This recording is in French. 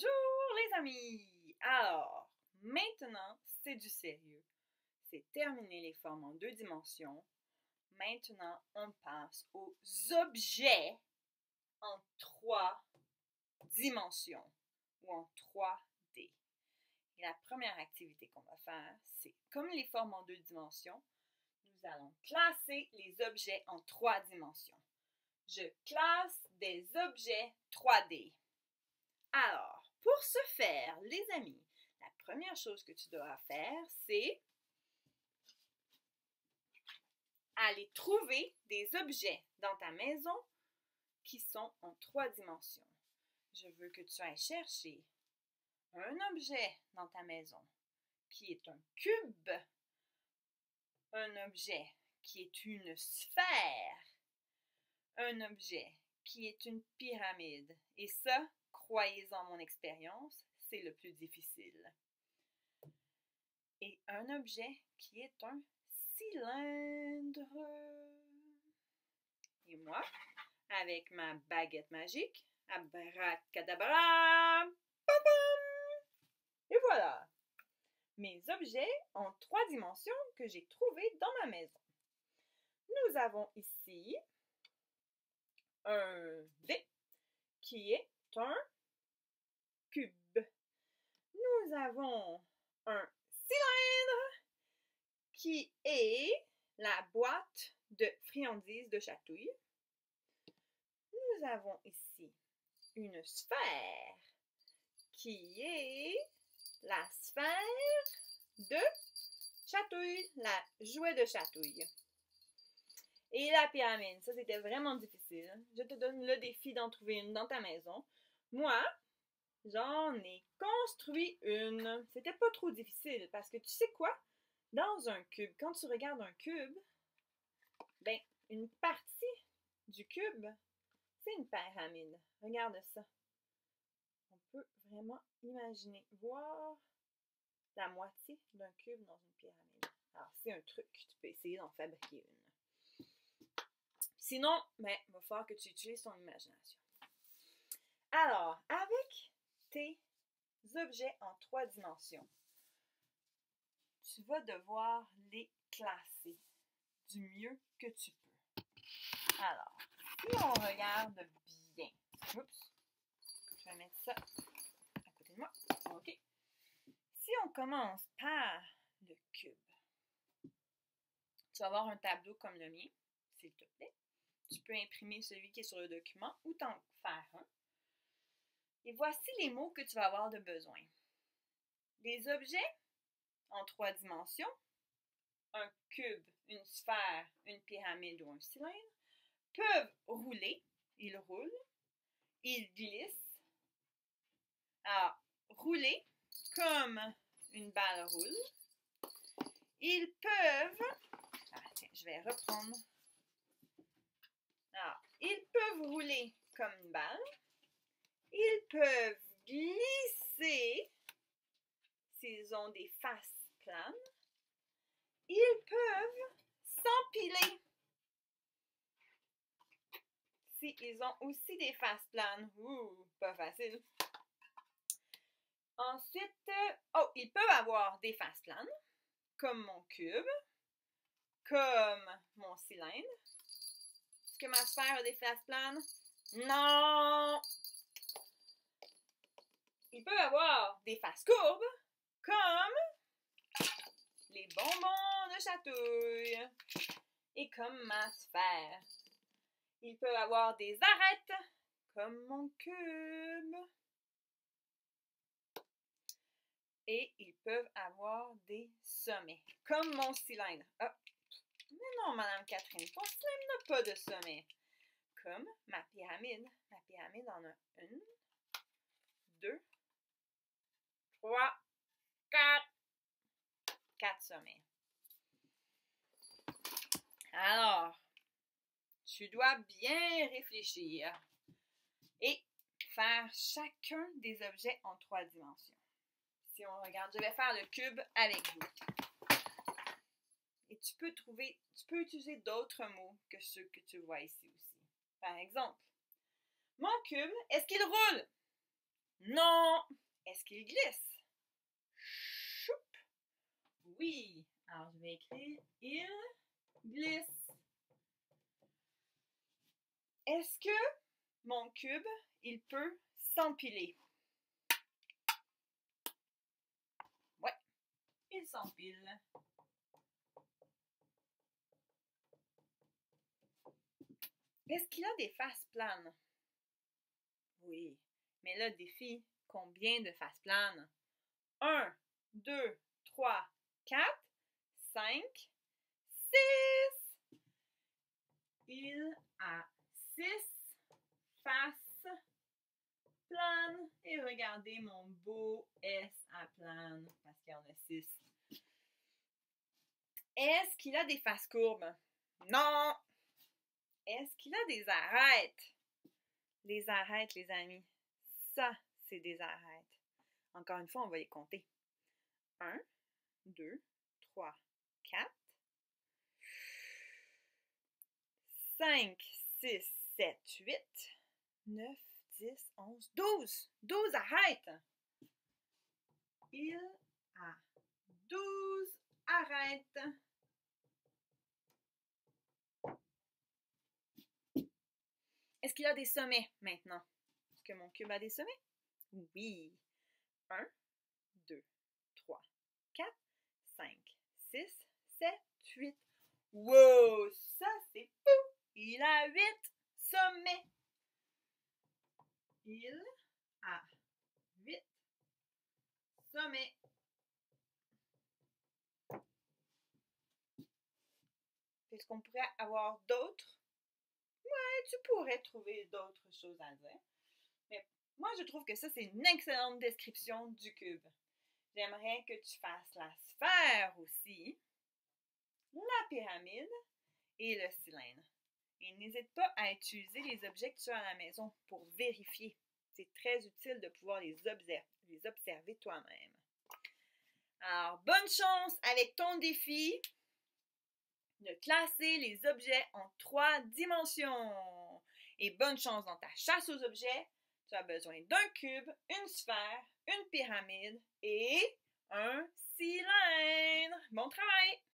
Bonjour les amis! Alors, maintenant, c'est du sérieux. C'est terminé les formes en 2 dimensions. Maintenant, on passe aux objets en 3 dimensions ou en 3D. Et la première activité qu'on va faire, c'est comme les formes en 2 dimensions, nous allons classer les objets en 3 dimensions. Je classe des objets 3D. Alors, pour ce faire, les amis, la première chose que tu dois faire, c'est aller trouver des objets dans ta maison qui sont en 3 dimensions. Je veux que tu ailles chercher un objet dans ta maison qui est un cube, un objet qui est une sphère, un objet qui est une pyramide. Et ça, croyez-en mon expérience, c'est le plus difficile. Et un objet qui est un cylindre. Et moi, avec ma baguette magique, abracadabra, pam pam! Et voilà, mes objets en 3 dimensions que j'ai trouvés dans ma maison. Nous avons ici un V qui est un cube. Nous avons un cylindre qui est la boîte de friandises de chatouille. Nous avons ici une sphère qui est la sphère de chatouille, la jouet de chatouille. Et la pyramide, ça c'était vraiment difficile. Je te donne le défi d'en trouver une dans ta maison. Moi, j'en ai construit une. C'était pas trop difficile parce que tu sais quoi? Dans un cube, quand tu regardes un cube, ben, une partie du cube, c'est une pyramide. Regarde ça. On peut vraiment imaginer, voir la moitié d'un cube dans une pyramide. Alors, c'est un truc, tu peux essayer d'en fabriquer une. Sinon, ben, il va falloir que tu utilises ton imagination. Alors, avec tes objets en 3 dimensions, tu vas devoir les classer du mieux que tu peux. Alors, si on regarde bien, oups, je vais mettre ça à côté de moi, ok. Si on commence par le cube, tu vas avoir un tableau comme le mien, s'il te plaît. Tu peux imprimer celui qui est sur le document ou t'en faire un. Et voici les mots que tu vas avoir de besoin. Des objets en 3 dimensions, un cube, une sphère, une pyramide ou un cylindre, peuvent rouler, ils roulent, ils glissent. Alors, rouler comme une balle roule. Ils peuvent, tiens, je vais reprendre. Alors, ils peuvent rouler comme une balle. Ils peuvent glisser s'ils ont des faces planes. Ils peuvent s'empiler s'ils ont aussi des faces planes. Ouh, pas facile. Ensuite, ils peuvent avoir des faces planes, comme mon cube, comme mon cylindre. Est-ce que ma sphère a des faces planes? Non! Ils peuvent avoir des faces courbes, comme les bonbons de chatouille et comme ma sphère. Ils peuvent avoir des arêtes, comme mon cube. Et ils peuvent avoir des sommets, comme mon cylindre. Ah, mais non, Madame Catherine, ton cylindre n'a pas de sommet. Comme ma pyramide. Ma pyramide en a 1, 2, 3, 4. 4 sommets. Alors, tu dois bien réfléchir et faire chacun des objets en 3 dimensions. Si on regarde, je vais faire le cube avec vous. Et tu peux utiliser d'autres mots que ceux que tu vois ici aussi. Par exemple, mon cube, est-ce qu'il roule? Non! Est-ce qu'il glisse? Choup! Oui! Alors, je vais écrire « Il glisse ». Est-ce que mon cube, il peut s'empiler? Ouais, il s'empile. Est-ce qu'il a des faces planes? Oui, mais là, défi, combien de faces planes? 1, 2, 3, 4, 5, 6. Il a 6 faces planes. Et regardez mon beau S à plane, parce qu'il y en a 6. Est-ce qu'il a des faces courbes? Non! Est-ce qu'il a des arêtes? Les arêtes, les amis, ça, c'est des arêtes. Encore une fois, on va les compter. 1, 2, 3, 4, 5, 6, 7, 8, 9, 10, 11, 12. 12 arêtes! Il a 12 arêtes. Est-ce qu'il a des sommets maintenant? Est-ce que mon cube a des sommets? Oui. 1, 2, 3, 4, 5, 6, 7, 8. Wow! Ça, c'est fou! Il a 8 sommets. Il a 8 sommets. Est-ce qu'on pourrait avoir d'autres? Ouais, tu pourrais trouver d'autres choses à dire. Mais moi, je trouve que ça, c'est une excellente description du cube. J'aimerais que tu fasses la sphère aussi, la pyramide et le cylindre. Et n'hésite pas à utiliser les objets que tu as à la maison pour vérifier. C'est très utile de pouvoir les observer toi-même. Alors, bonne chance avec ton défi de classer les objets en 3 dimensions. Et bonne chance dans ta chasse aux objets. Tu as besoin d'un cube, une sphère, une pyramide et un cylindre. Bon travail!